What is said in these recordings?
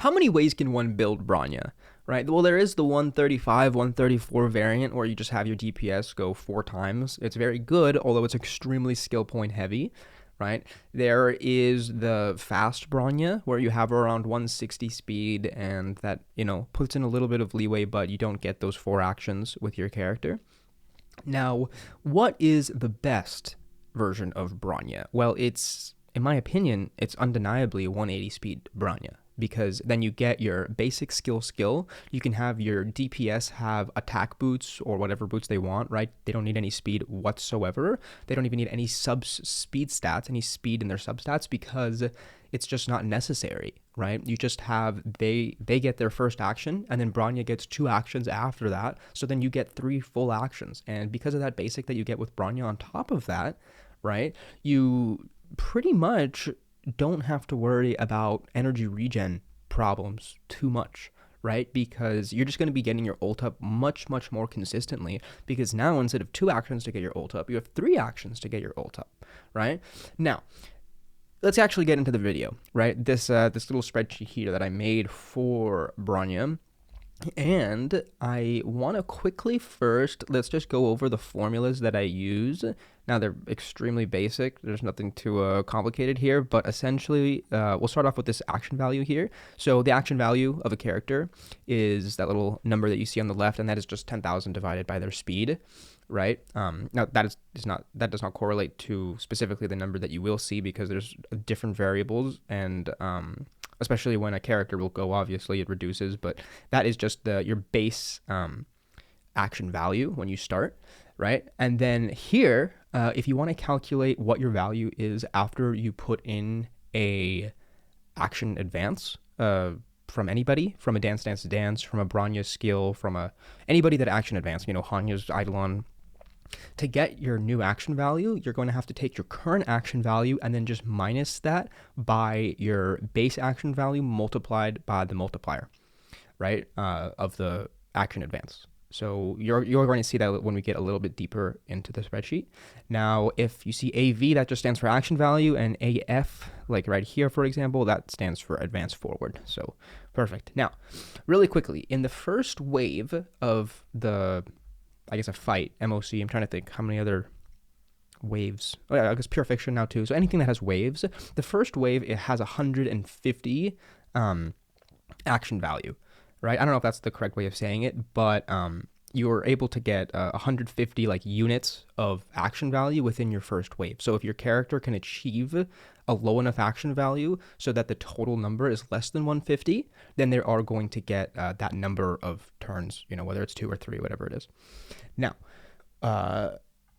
how many ways can one build Bronya, right? Well, there is the 135, 134 variant where you just have your DPS go 4 times. It's very good, although it's extremely skill point heavy, right? There is the fast Bronya where you have around 160 speed and that, puts in a little bit of leeway, but you don't get those 4 actions with your character. Now, what is the best version of Bronya? Well, in my opinion, it's undeniably 180 speed Bronya, because then you get your basic skill. You can have your DPS have attack boots or whatever boots they want, right? They don't need any speed whatsoever. They don't even need any speed in their substats, because it's just not necessary, right? You just have, they get their first action, and then Bronya gets 2 actions after that. So then you get 3 full actions. And because of that basic that you get with Bronya on top of that, right, you pretty much don't have to worry about energy regen problems too much, right? Because you're just going to be getting your ult up much, much more consistently, because now instead of 2 actions to get your ult up, you have 3 actions to get your ult up, right? Now, let's actually get into the video, right? This little spreadsheet here that I made for Bronya. And I want to quickly first, let's just go over the formulas that I use. Now, they're extremely basic. There's nothing too complicated here, but essentially, we'll start off with this action value here. So the action value of a character is that little number that you see on the left, and that is just 10,000 divided by their speed, right? Now, that does not correlate to specifically the number that you will see, because there's different variables, and especially when a character will go, obviously it reduces, but that is just your base action value when you start, right? And then here, if you want to calculate what your value is after you put in a action advance from anybody, from a Dance Dance Dance, from a Bronya skill, from anybody that action advance, Hanya's Eidolon, to get your new action value, you're going to have to take your current action value and then just minus that by your base action value multiplied by the multiplier, right, of the action advance. So you're going to see that when we get a little bit deeper into the spreadsheet. Now, if you see AV, that just stands for action value, and AF, like right here, for example, that stands for advance forward. So perfect. Now, really quickly, in the first wave of a fight, MOC, I'm trying to think how many other waves. Oh yeah, I guess Pure Fiction now too. So anything that has waves, the first wave, it has 150 action value, right? I don't know if that's the correct way of saying it, but you're able to get 150 like units of action value within your first wave. So if your character can achieve a low enough action value so that the total number is less than 150, then they are going to get that number of turns, whether it's 2 or 3, whatever it is. Now,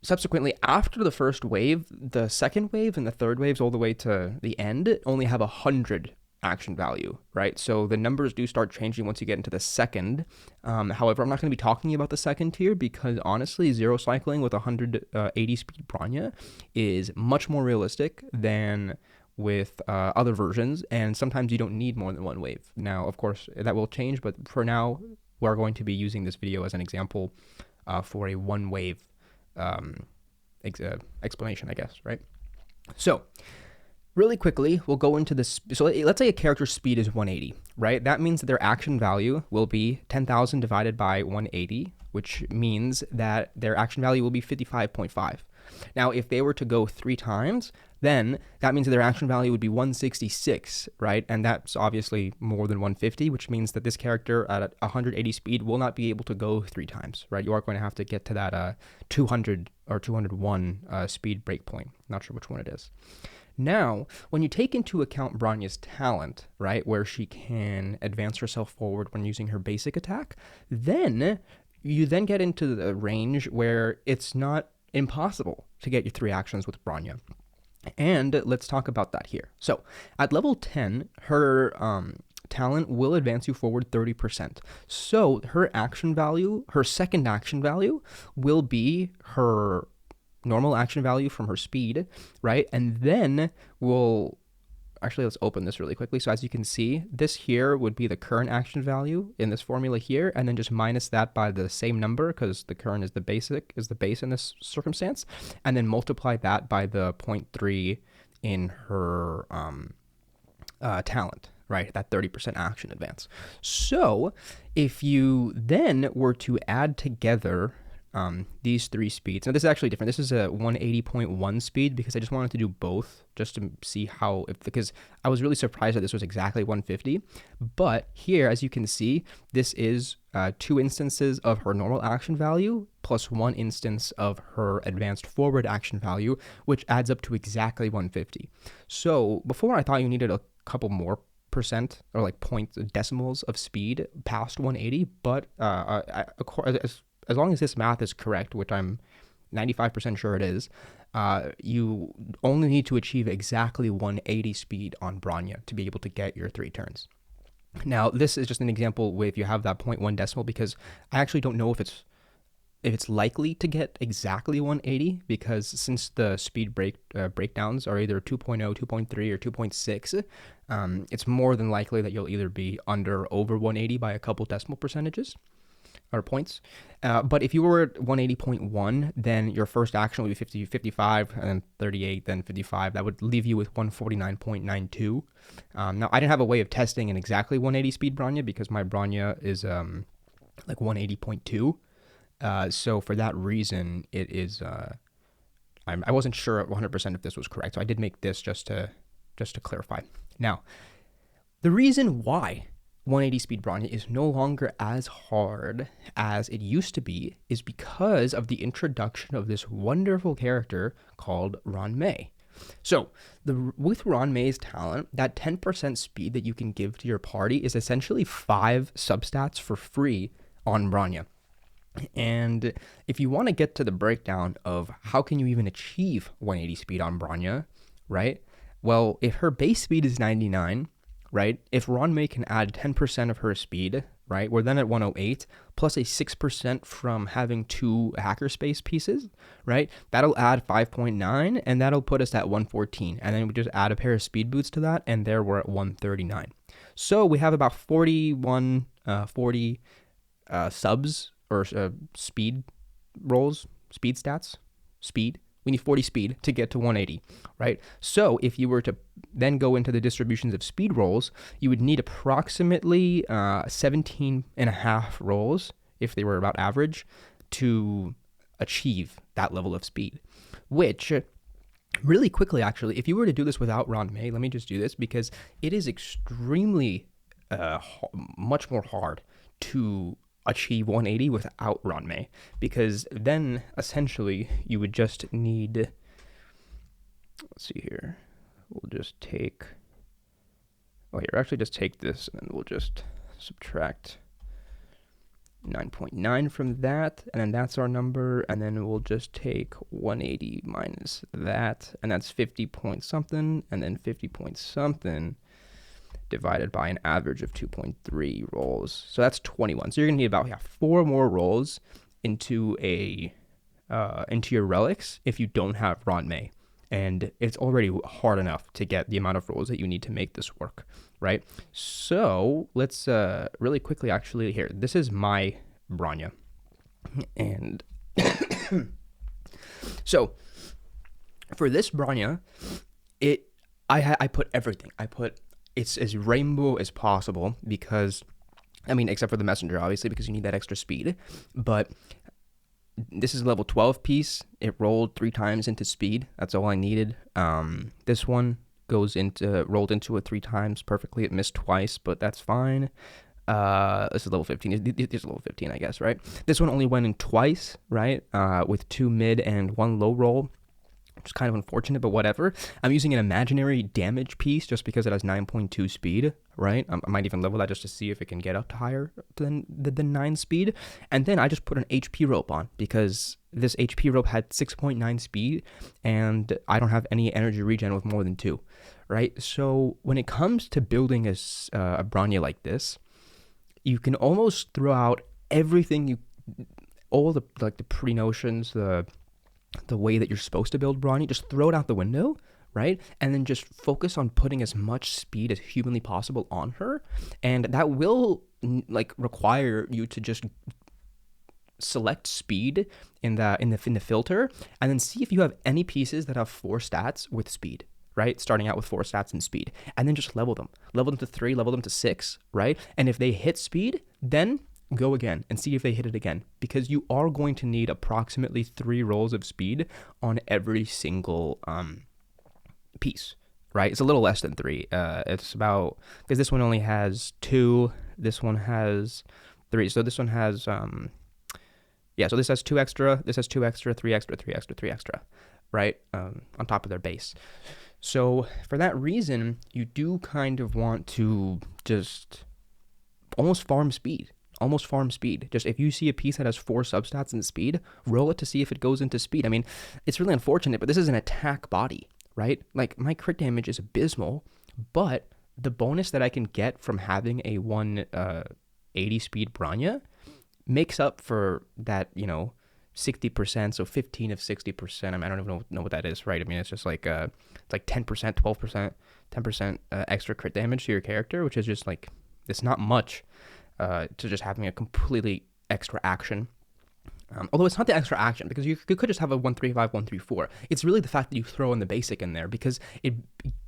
subsequently, after the first wave, the second wave and the third waves all the way to the end only have 100 action value, right? So the numbers do start changing once you get into the second. However, I'm not going to be talking about the second tier, because honestly, zero cycling with 180 speed Bronya is much more realistic than with other versions, and sometimes you don't need more than 1 wave. Now, of course, that will change, but for now, we're going to be using this video as an example for a 1 wave explanation, I guess, right? So, really quickly, we'll go into this. So let's say a character's speed is 180, right? That means that their action value will be 10,000 divided by 180, which means that their action value will be 55.5. Now, if they were to go 3 times, then that means that their action value would be 166, right? And that's obviously more than 150, which means that this character at 180 speed will not be able to go 3 times, right? You are going to have to get to that 200 or 201 speed breakpoint. Not sure which one it is. Now, when you take into account Bronya's talent, right, where she can advance herself forward when using her basic attack, then you then get into the range where it's not impossible to get your 3 actions with Bronya. And let's talk about that here. So, at level 10, her talent will advance you forward 30%. So, her action value, her second action value, will be her normal action value from her speed, right? And then let's open this really quickly. So as you can see, this here would be the current action value in this formula here, and then just minus that by the same number, because the current is the base in this circumstance, and then multiply that by the 0.3 in her talent, right? That 30% action advance. So if you then were to add together these three speeds, now this is actually different. This is a 180.1 speed because I just wanted to do both just to see because I was really surprised that this was exactly 150. But here, as you can see, this is 2 instances of her normal action value plus 1 instance of her advanced forward action value, which adds up to exactly 150. So before I thought you needed a couple more percent or like decimals of speed past 180, but as long as this math is correct, which I'm 95% sure it is, you only need to achieve exactly 180 speed on Bronya to be able to get your 3 turns. Now, this is just an example where if you have that 0.1 decimal, because I actually don't know if it's likely to get exactly 180, because since the speed breakdowns are either 2.0, 2.3, or 2.6, it's more than likely that you'll either be under or over 180 by a couple decimal percentages or points. But if you were at 180.1, then your first action would be 55, and then 38, then 55. That would leave you with 149.92. Now, I didn't have a way of testing an exactly 180 speed Bronya because my Bronya is like 180.2. So for that reason, it is. I wasn't sure 100% if this was correct, so I did make this just to clarify. Now, the reason why 180 speed Bronya is no longer as hard as it used to be is because of the introduction of this wonderful character called Ruan Mei. So, with Ruan Mei's talent, that 10% speed that you can give to your party is essentially 5 substats for free on Bronya. And if you want to get to the breakdown of how can you even achieve 180 speed on Bronya, right? Well, if her base speed is 99, right? If Ruan Mei can add 10% of her speed, right? We're then at 108, plus a 6% from having 2 hackerspace pieces, right? That'll add 5.9, and that'll put us at 114. And then we just add a pair of speed boots to that, and there we're at 139. So we have about 40 subs or speed rolls, speed stats, speed. We need 40 speed to get to 180, right? So if you were to then go into the distributions of speed rolls, you would need approximately 17 and a half rolls, if they were about average, to achieve that level of speed. Which, really quickly actually, if you were to do this without Ruan Mei, let me just do this, because it is extremely much more hard to achieve 180 without Ruan Mei, because then essentially you would just need, let's see here, we'll just take, just take this, and then we'll just subtract 9.9 from that, and then that's our number, and then we'll just take 180 minus that, and that's 50 point something, and then 50 point something divided by an average of 2.3 rolls. So that's 21. So you're gonna need about 4 more rolls into your relics if you don't have Ruan Mei. And it's already hard enough to get the amount of rolls that you need to make this work, right? So let's really quickly actually here. This is my Bronya. And so for this Bronya, I put everything. It's as rainbow as possible because, I mean, except for the messenger, obviously, because you need that extra speed. But this is a level 12 piece. It rolled 3 times into speed. That's all I needed. This one rolled into it 3 times perfectly. It missed twice, but that's fine. This is level 15. This is level 15, I guess, right? This one only went in twice, right? With 2 mid and 1 low roll. Which is kind of unfortunate, but whatever. I'm using an imaginary damage piece just because it has 9.2 speed, right? I might even level that just to see if it can get up to higher than 9 speed. And then I just put an HP rope on because this HP rope had 6.9 speed and I don't have any energy regen with more than 2, right? So when it comes to building a Bronya like this, you can almost throw out everything all the pre-notions, the way that you're supposed to build Bronya, just throw it out the window, right? And then just focus on putting as much speed as humanly possible on her. And that will require you to just select speed in the filter and then see if you have any pieces that have 4 stats with speed, right? Starting out with 4 stats and speed, and then just level them to 3, level them to 6, right? And if they hit speed, then go again and see if they hit it again, because you are going to need approximately 3 rolls of speed on every single piece, right? It's a little less than 3. It's about, because this one only has 2, this one has 3, so this one has so this has 2 extra, this has 2 extra, 3 extra, 3 extra, 3 extra, right? On top of their base. So for that reason, you do kind of want to just almost farm speed. Just if you see a piece that has 4 substats in speed, roll it to see if it goes into speed. I mean, it's really unfortunate, but this is an attack body, right? Like, my crit damage is abysmal, but the bonus that I can get from having a 180 speed Bronya makes up for that, 60%, so 15 of 60%. I mean, I don't even know what that is, right? I mean, it's just like it's like 10%, 12%, 10% extra crit damage to your character, which is just like, it's not much to just having a completely extra action. Although it's not the extra action, because you could just have a 135, 134. It's really the fact that you throw in the basic in there, because it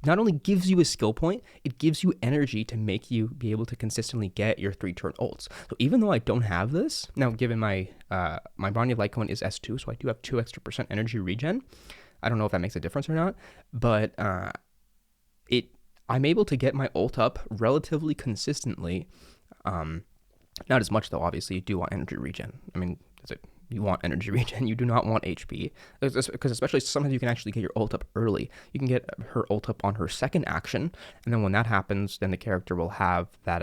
not only gives you a skill point, it gives you energy to make you be able to consistently get your 3-turn ults. So even though I don't have this, now given my Bronya light cone is S2, so I do have 2 extra % energy regen. I don't know if that makes a difference or not, but I'm able to get my ult up relatively consistently. Not as much though, obviously. You do want energy regen. I mean, you want energy regen, you do not want HP, because especially sometimes you can actually get your ult up early. You can get her ult up on her second action, and then when that happens, then the character will have that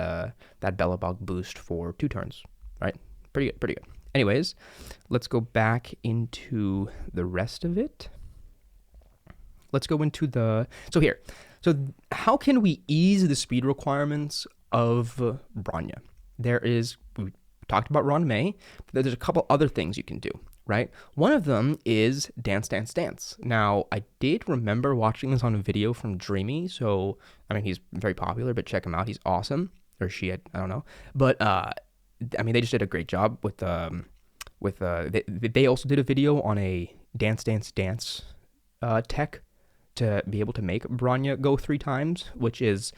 Bellabog boost for 2 turns, right? Pretty good. Anyways, let's go back into the rest of it. Let's go into so how can we ease the speed requirements of Bronya? We talked about Ruan Mei, but there's a couple other things you can do, right? One of them is Dance, Dance, Dance. Now, I did remember watching this on a video from Dreamy, so, I mean, he's very popular, but check him out. He's awesome. Or she, I don't know. But, I mean, they just did a great job with they also did a video on a Dance, Dance, Dance tech to be able to make Bronya go 3 times, which is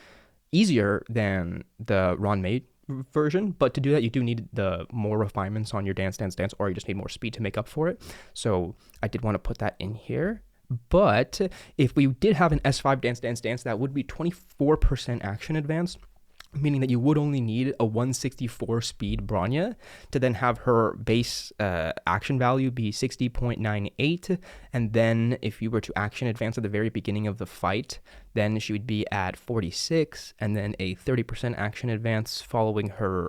easier than the Ruan Mei version, but to do that you do need the more refinements on your Dance, Dance, Dance, or you just need more speed to make up for it. So I did want to put that in here. But if we did have an S5 Dance, Dance, Dance, that would be 24% action advance, meaning that you would only need a 164 speed Bronya to then have her base action value be 60.98, and then if you were to action advance at the very beginning of the fight, then she would be at 46, and then a 30% action advance following her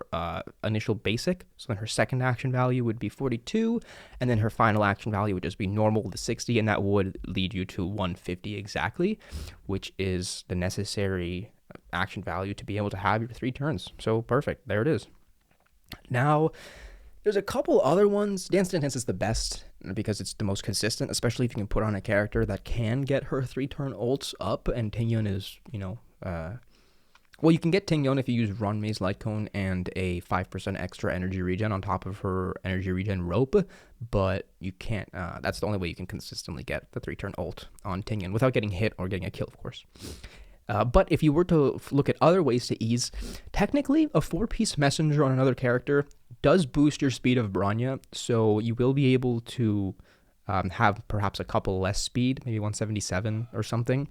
initial basic, so then her second action value would be 42, and then her final action value would just be normal to 60, and that would lead you to 150 exactly, which is the necessary action value to be able to have your 3 turns. So perfect, there it is. Now there's a couple other ones. Dance, Dance, Dance is the best because it's the most consistent, especially if you can put on a character that can get her 3-turn ults up, and Tingyun is, well, you can get Tingyun if you use Ruan Mei's light cone and a 5% extra energy regen on top of her energy regen rope, but you can't, that's the only way you can consistently get the 3-turn ult on Tingyun without getting hit or getting a kill, of course. But if you were to look at other ways to ease, technically a 4-piece messenger on another character does boost your speed of Bronya, so you will be able to have perhaps a couple less speed, maybe 177 or something.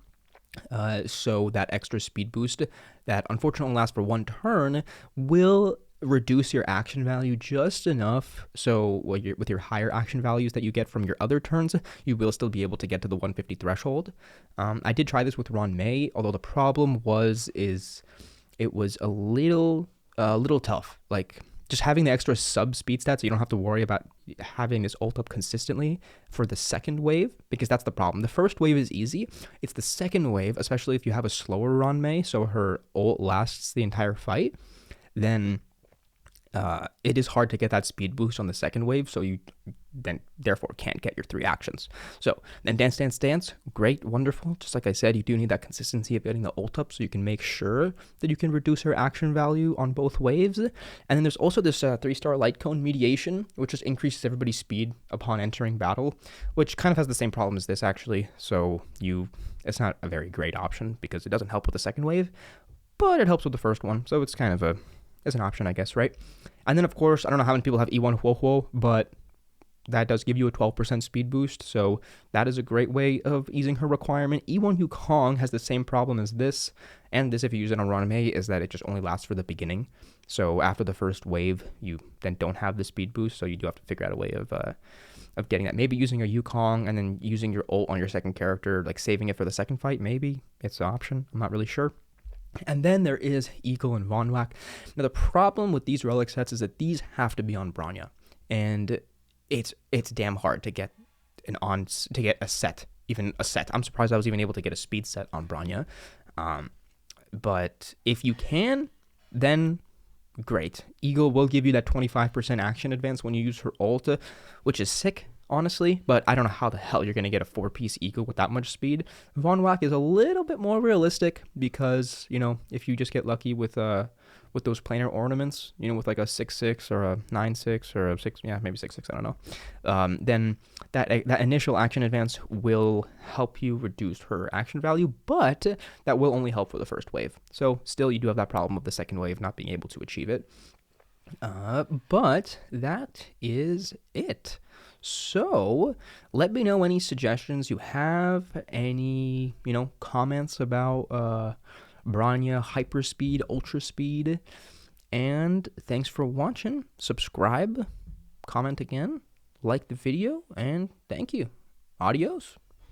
So that extra speed boost that unfortunately lasts for 1 turn will reduce your action value just enough, so with your higher action values that you get from your other turns, you will still be able to get to the 150 threshold. I did try this with Ruan Mei, although the problem is it was a little tough. Like, just having the extra sub speed stats, so you don't have to worry about having this ult up consistently for the second wave, because that's the problem. The first wave is easy. It's the second wave, especially if you have a slower Ruan Mei, so her ult lasts the entire fight, then it is hard to get that speed boost on the second wave, so you then therefore can't get your 3 actions. So then dance, great, wonderful. Just like I said, you do need that consistency of getting the ult up so you can make sure that you can reduce her action value on both waves. And then there's also this 3-star light cone mediation, which just increases everybody's speed upon entering battle, which kind of has the same problem as this actually. So it's not a very great option because it doesn't help with the second wave, but it helps with the first one. So it's kind of it's an option, I guess, right? And then, of course, I don't know how many people have E1 Huohuo, but that does give you a 12% speed boost, so that is a great way of easing her requirement. E1 Yukong has the same problem as this, and this, if you use it on Ruan Mei, is that it just only lasts for the beginning. So after the first wave, you then don't have the speed boost, so you do have to figure out a way of getting that. Maybe using your Yukong and then using your ult on your second character, like saving it for the second fight, maybe. It's an option. I'm not really sure. And then there is Eagle and Von Whack. Now, the problem with these relic sets is that these have to be on Bronya, and it's damn hard to get a set, even a set. I'm surprised I was even able to get a speed set on Bronya. But if you can, then great. Eagle will give you that 25% action advance when you use her ult, which is sick, honestly, but I don't know how the hell you're going to get a 4-piece Eagle with that much speed. Von Whack is a little bit more realistic because, if you just get lucky with those planar ornaments, with like a 6/6 or a 9/6 or a 6, maybe 6/6, I don't know, then that initial action advance will help you reduce her action value, but that will only help for the first wave. So still, you do have that problem of the second wave not being able to achieve it. But that is it. So let me know any suggestions you have, any, comments about Bronya hyperspeed, ultra speed. And thanks for watching. Subscribe, comment again, like the video, and thank you. Adios.